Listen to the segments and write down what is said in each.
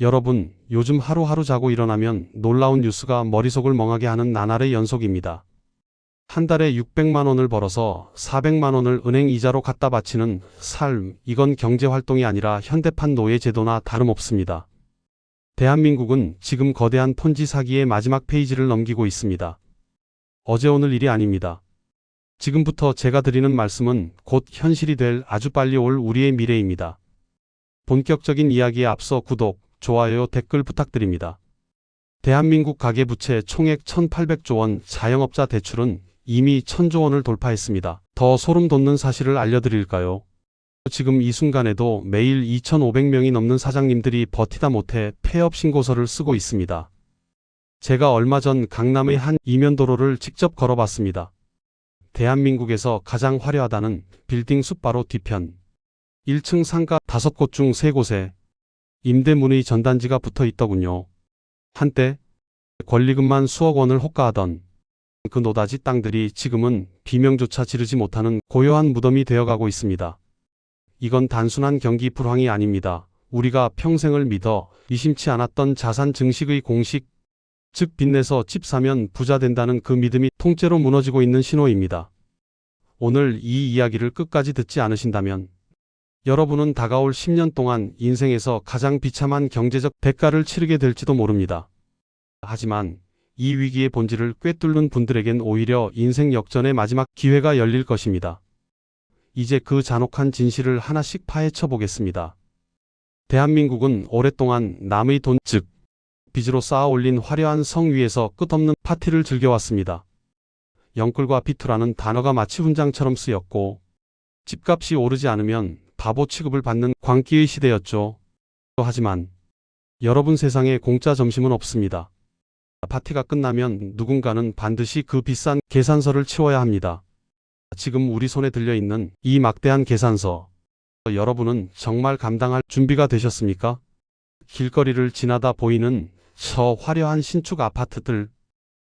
여러분, 요즘 하루하루 자고 일어나면 놀라운 뉴스가 머릿속을 멍하게 하는 나날의 연속입니다. 한 달에 600만 원을 벌어서 400만 원을 은행 이자로 갖다 바치는 삶, 이건 경제활동이 아니라 현대판 노예제도나 다름없습니다. 대한민국은 지금 거대한 폰지 사기의 마지막 페이지를 넘기고 있습니다. 어제 오늘 일이 아닙니다. 지금부터 제가 드리는 말씀은 곧 현실이 될 아주 빨리 올 우리의 미래입니다. 본격적인 이야기에 앞서 구독, 좋아요, 댓글 부탁드립니다. 대한민국 가계부채 총액 1,800조 원, 자영업자 대출은 이미 1,000조 원을 돌파했습니다. 더 소름 돋는 사실을 알려드릴까요? 지금 이 순간에도 매일 2,500명이 넘는 사장님들이 버티다 못해 폐업 신고서를 쓰고 있습니다. 제가 얼마 전 강남의 한 이면도로를 직접 걸어봤습니다. 대한민국에서 가장 화려하다는 빌딩 숲 바로 뒤편. 1층 상가 5곳 중 3곳에 임대문의 전단지가 붙어 있더군요. 한때 권리금만 수억 원을 호가하던 그 노다지 땅들이 지금은 비명조차 지르지 못하는 고요한 무덤이 되어가고 있습니다. 이건 단순한 경기 불황이 아닙니다. 우리가 평생을 믿어 의심치 않았던 자산 증식의 공식, 즉 빚내서 집 사면 부자 된다는 그 믿음이 통째로 무너지고 있는 신호입니다. 오늘 이 이야기를 끝까지 듣지 않으신다면 여러분은 다가올 10년 동안 인생에서 가장 비참한 경제적 대가를 치르게 될지도 모릅니다. 하지만 이 위기의 본질을 꿰뚫는 분들에겐 오히려 인생 역전의 마지막 기회가 열릴 것입니다. 이제 그 잔혹한 진실을 하나씩 파헤쳐 보겠습니다. 대한민국은 오랫동안 남의 돈, 즉 빚으로 쌓아 올린 화려한 성 위에서 끝없는 파티를 즐겨왔습니다. 영끌과 비투라는 단어가 마치 훈장처럼 쓰였고 집값이 오르지 않으면 바보 취급을 받는 광기의 시대였죠. 하지만 여러분, 세상에 공짜 점심은 없습니다. 파티가 끝나면 누군가는 반드시 그 비싼 계산서를 치워야 합니다. 지금 우리 손에 들려있는 이 막대한 계산서, 여러분은 정말 감당할 준비가 되셨습니까? 길거리를 지나다 보이는 저 화려한 신축 아파트들,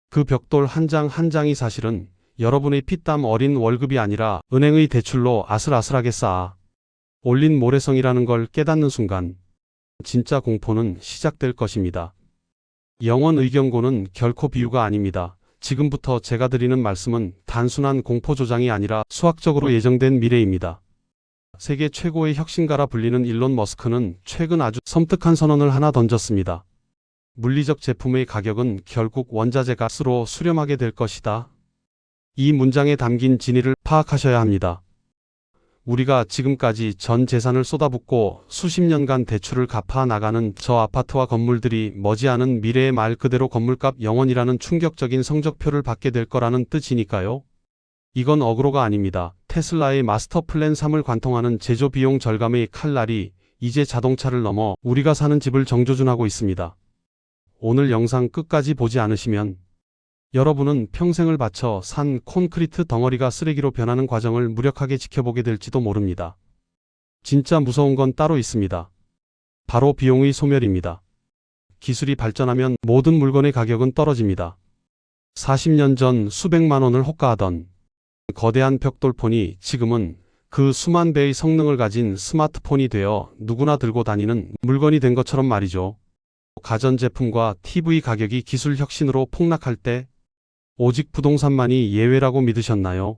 그 벽돌 한 장 한 장이 사실은 여러분의 피땀 어린 월급이 아니라 은행의 대출로 아슬아슬하게 쌓아 올린 모래성이라는 걸 깨닫는 순간 진짜 공포는 시작될 것입니다. 영원 의경고는 결코 비유가 아닙니다. 지금부터 제가 드리는 말씀은 단순한 공포 조장이 아니라 수학적으로 예정된 미래입니다. 세계 최고의 혁신가라 불리는 일론 머스크는 최근 아주 섬뜩한 선언을 하나 던졌습니다. 물리적 제품의 가격은 결국 원자재 값으로 수렴하게 될 것이다. 이 문장에 담긴 진위를 파악하셔야 합니다. 우리가 지금까지 전 재산을 쏟아붓고 수십 년간 대출을 갚아 나가는 저 아파트와 건물들이 머지않은 미래의 말 그대로 건물값 0원이라는 충격적인 성적표를 받게 될 거라는 뜻이니까요. 이건 어그로가 아닙니다. 테슬라의 마스터 플랜 3을 관통하는 제조 비용 절감의 칼날이 이제 자동차를 넘어 우리가 사는 집을 정조준하고 있습니다. 오늘 영상 끝까지 보지 않으시면 여러분은 평생을 바쳐 산 콘크리트 덩어리가 쓰레기로 변하는 과정을 무력하게 지켜보게 될지도 모릅니다. 진짜 무서운 건 따로 있습니다. 바로 비용의 소멸입니다. 기술이 발전하면 모든 물건의 가격은 떨어집니다. 40년 전 수백만 원을 호가하던 거대한 벽돌폰이 지금은 그 수만 배의 성능을 가진 스마트폰이 되어 누구나 들고 다니는 물건이 된 것처럼 말이죠. 가전제품과 TV 가격이 기술 혁신으로 폭락할 때 오직 부동산만이 예외라고 믿으셨나요?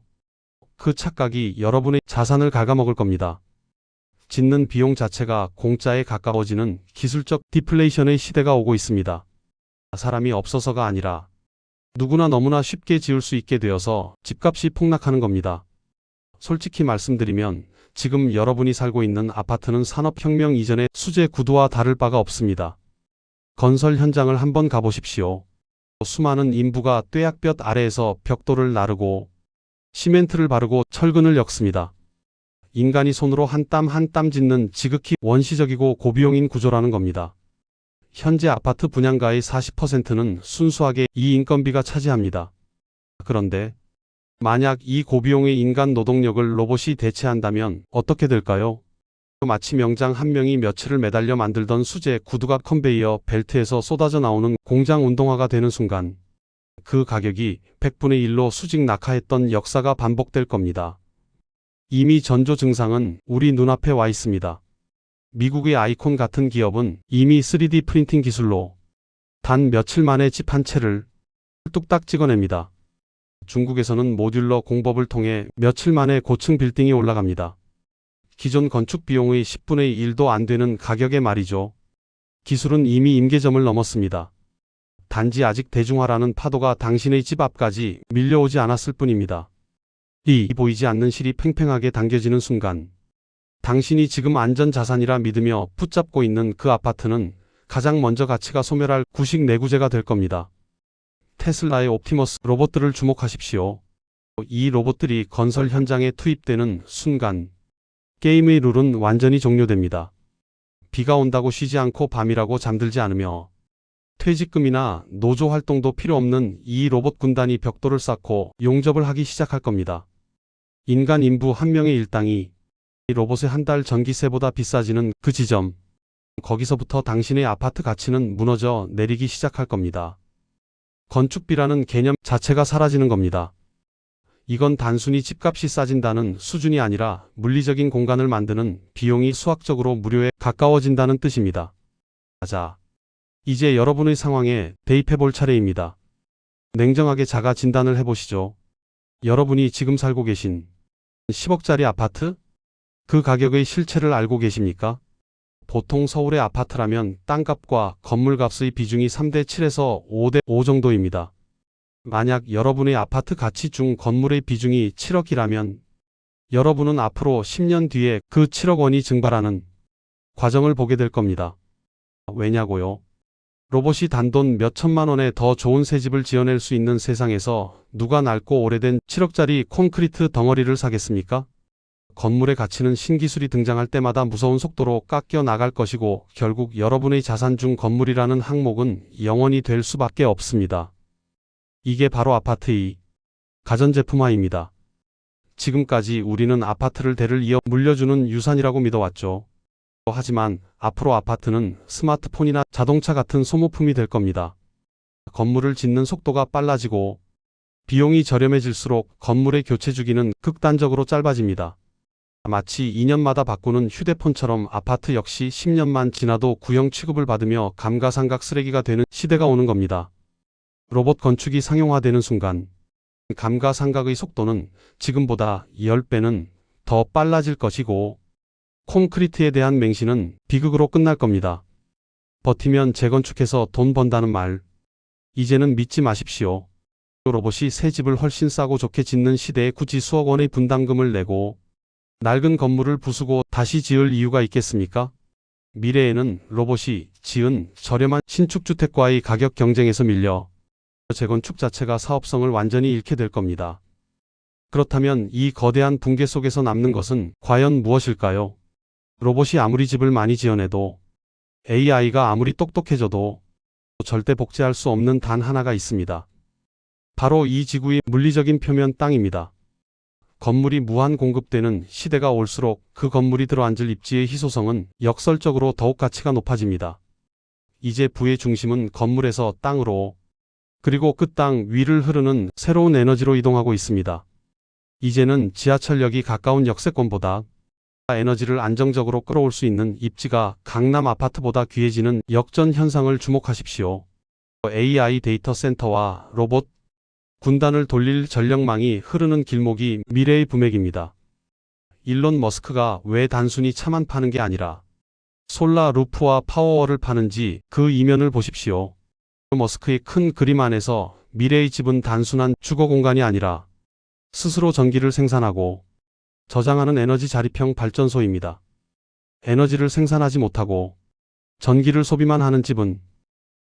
그 착각이 여러분의 자산을 갉아먹을 겁니다. 짓는 비용 자체가 공짜에 가까워지는 기술적 디플레이션의 시대가 오고 있습니다. 사람이 없어서가 아니라 누구나 너무나 쉽게 지을 수 있게 되어서 집값이 폭락하는 겁니다. 솔직히 말씀드리면 지금 여러분이 살고 있는 아파트는 산업혁명 이전의 수제 구두와 다를 바가 없습니다. 건설 현장을 한번 가보십시오. 수많은 인부가 뙤약볕 아래에서 벽돌을 나르고 시멘트를 바르고 철근을 엮습니다. 인간이 손으로 한 땀 한 땀 짓는 지극히 원시적이고 고비용인 구조라는 겁니다. 현재 아파트 분양가의 40%는 순수하게 이 인건비가 차지합니다. 그런데 만약 이 고비용의 인간 노동력을 로봇이 대체한다면 어떻게 될까요? 마치 명장 한 명이 며칠을 매달려 만들던 수제 구두가 컨베이어 벨트에서 쏟아져 나오는 공장 운동화가 되는 순간 그 가격이 100분의 1로 수직 낙하했던 역사가 반복될 겁니다. 이미 전조 증상은 우리 눈앞에 와 있습니다. 미국의 아이콘 같은 기업은 이미 3D 프린팅 기술로 단 며칠 만에 집 한 채를 뚝딱 찍어냅니다. 중국에서는 모듈러 공법을 통해 며칠 만에 고층 빌딩이 올라갑니다. 기존 건축 비용의 10분의 1도 안 되는 가격에 말이죠. 기술은 이미 임계점을 넘었습니다. 단지 아직 대중화라는 파도가 당신의 집 앞까지 밀려오지 않았을 뿐입니다. 이 보이지 않는 실이 팽팽하게 당겨지는 순간 당신이 지금 안전자산이라 믿으며 붙잡고 있는 그 아파트는 가장 먼저 가치가 소멸할 구식 내구재가 될 겁니다. 테슬라의 옵티머스 로봇들을 주목하십시오. 이 로봇들이 건설 현장에 투입되는 순간 게임의 룰은 완전히 종료됩니다. 비가 온다고 쉬지 않고 밤이라고 잠들지 않으며 퇴직금이나 노조 활동도 필요 없는 이 로봇 군단이 벽돌을 쌓고 용접을 하기 시작할 겁니다. 인간 인부 한 명의 일당이 이 로봇의 한 달 전기세보다 비싸지는 그 지점, 거기서부터 당신의 아파트 가치는 무너져 내리기 시작할 겁니다. 건축비라는 개념 자체가 사라지는 겁니다. 이건 단순히 집값이 싸진다는 수준이 아니라 물리적인 공간을 만드는 비용이 수학적으로 무료에 가까워진다는 뜻입니다. 자, 이제 여러분의 상황에 대입해 볼 차례입니다. 냉정하게 자가 진단을 해보시죠. 여러분이 지금 살고 계신 10억짜리 아파트? 그 가격의 실체를 알고 계십니까? 보통 서울의 아파트라면 땅값과 건물값의 비중이 3대 7에서 5대 5 정도입니다. 만약 여러분의 아파트 가치 중 건물의 비중이 7억이라면 여러분은 앞으로 10년 뒤에 그 7억 원이 증발하는 과정을 보게 될 겁니다. 왜냐고요? 로봇이 단돈 몇 천만 원에 더 좋은 새 집을 지어낼 수 있는 세상에서 누가 낡고 오래된 7억짜리 콘크리트 덩어리를 사겠습니까? 건물의 가치는 신기술이 등장할 때마다 무서운 속도로 깎여 나갈 것이고 결국 여러분의 자산 중 건물이라는 항목은 영원히 될 수밖에 없습니다. 이게 바로 아파트의 가전제품화입니다. 지금까지 우리는 아파트를 대를 이어 물려주는 유산이라고 믿어왔죠. 하지만 앞으로 아파트는 스마트폰이나 자동차 같은 소모품이 될 겁니다. 건물을 짓는 속도가 빨라지고 비용이 저렴해질수록 건물의 교체 주기는 극단적으로 짧아집니다. 마치 2년마다 바꾸는 휴대폰처럼 아파트 역시 10년만 지나도 구형 취급을 받으며 감가상각 쓰레기가 되는 시대가 오는 겁니다. 로봇 건축이 상용화되는 순간 감가상각의 속도는 지금보다 10배는 더 빨라질 것이고 콘크리트에 대한 맹신은 비극으로 끝날 겁니다. 버티면 재건축해서 돈 번다는 말, 이제는 믿지 마십시오. 로봇이 새 집을 훨씬 싸고 좋게 짓는 시대에 굳이 수억 원의 분담금을 내고 낡은 건물을 부수고 다시 지을 이유가 있겠습니까? 미래에는 로봇이 지은 저렴한 신축주택과의 가격 경쟁에서 밀려 재건축 자체가 사업성을 완전히 잃게 될 겁니다. 그렇다면 이 거대한 붕괴 속에서 남는 것은 과연 무엇일까요? 로봇이 아무리 집을 많이 지어내도 AI가 아무리 똑똑해져도 절대 복제할 수 없는 단 하나가 있습니다. 바로 이 지구의 물리적인 표면 땅입니다. 건물이 무한 공급되는 시대가 올수록 그 건물이 들어앉을 입지의 희소성은 역설적으로 더욱 가치가 높아집니다. 이제 부의 중심은 건물에서 땅으로 그리고 그 땅 위를 흐르는 새로운 에너지로 이동하고 있습니다. 이제는 지하철역이 가까운 역세권보다 에너지를 안정적으로 끌어올 수 있는 입지가 강남 아파트보다 귀해지는 역전 현상을 주목하십시오. AI 데이터 센터와 로봇 군단을 돌릴 전력망이 흐르는 길목이 미래의 부맥입니다. 일론 머스크가 왜 단순히 차만 파는 게 아니라 솔라 루프와 파워월을 파는지 그 이면을 보십시오. 머스크의 큰 그림 안에서 미래의 집은 단순한 주거 공간이 아니라 스스로 전기를 생산하고 저장하는 에너지 자립형 발전소입니다. 에너지를 생산하지 못하고 전기를 소비만 하는 집은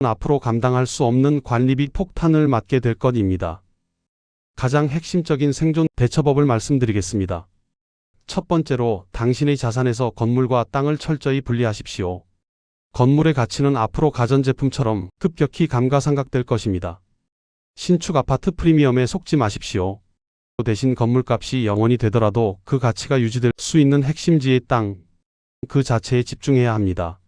앞으로 감당할 수 없는 관리비 폭탄을 맞게 될 것입니다. 가장 핵심적인 생존 대처법을 말씀드리겠습니다. 첫 번째로 당신의 자산에서 건물과 땅을 철저히 분리하십시오. 건물의 가치는 앞으로 가전제품처럼 급격히 감가상각될 것입니다. 신축 아파트 프리미엄에 속지 마십시오. 대신 건물값이 0원이 되더라도 그 가치가 유지될 수 있는 핵심지의 땅, 그 자체에 집중해야 합니다.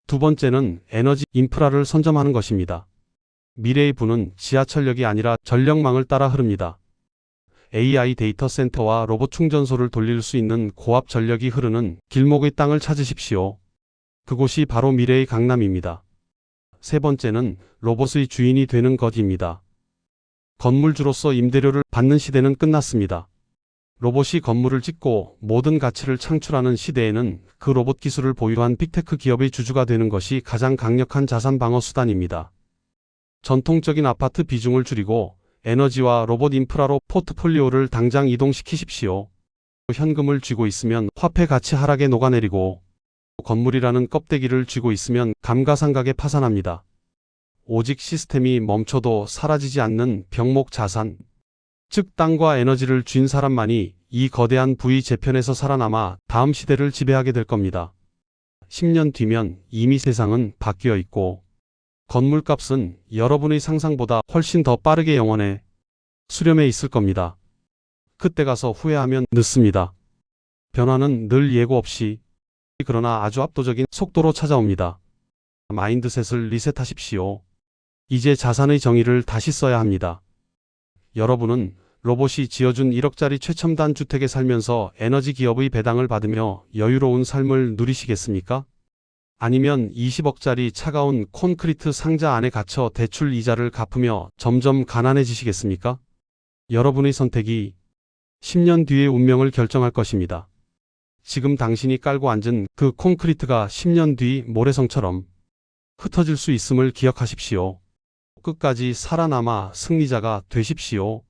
두 번째는 에너지 인프라를 선점하는 것입니다. 미래의 부는 지하철역이 아니라 전력망을 따라 흐릅니다. AI 데이터 센터와 로봇 충전소를 돌릴 수 있는 고압 전력이 흐르는 길목의 땅을 찾으십시오. 그곳이 바로 미래의 강남입니다. 세 번째는 로봇의 주인이 되는 것입니다. 건물주로서 임대료를 받는 시대는 끝났습니다. 로봇이 건물을 짓고 모든 가치를 창출하는 시대에는 그 로봇 기술을 보유한 빅테크 기업의 주주가 되는 것이 가장 강력한 자산 방어 수단입니다. 전통적인 아파트 비중을 줄이고 에너지와 로봇 인프라로 포트폴리오를 당장 이동시키십시오. 현금을 쥐고 있으면 화폐 가치 하락에 녹아내리고 건물이라는 껍데기를 쥐고 있으면 감가상각에 파산합니다. 오직 시스템이 멈춰도 사라지지 않는 병목 자산, 즉 땅과 에너지를 쥔 사람만이 이 거대한 부의 재편에서 살아남아 다음 시대를 지배하게 될 겁니다. 10년 뒤면 이미 세상은 바뀌어 있고 건물값은 여러분의 상상보다 훨씬 더 빠르게 영원에 수렴해 있을 겁니다. 그때 가서 후회하면 늦습니다. 변화는 늘 예고 없이 그러나 아주 압도적인 속도로 찾아옵니다. 마인드셋을 리셋하십시오. 이제 자산의 정의를 다시 써야 합니다. 여러분은 로봇이 지어준 1억짜리 최첨단 주택에 살면서 에너지 기업의 배당을 받으며 여유로운 삶을 누리시겠습니까? 아니면 20억짜리 차가운 콘크리트 상자 안에 갇혀 대출 이자를 갚으며 점점 가난해지시겠습니까? 여러분의 선택이 10년 뒤의 운명을 결정할 것입니다. 지금 당신이 깔고 앉은 그 콘크리트가 10년 뒤 모래성처럼 흩어질 수 있음을 기억하십시오. 끝까지 살아남아 승리자가 되십시오.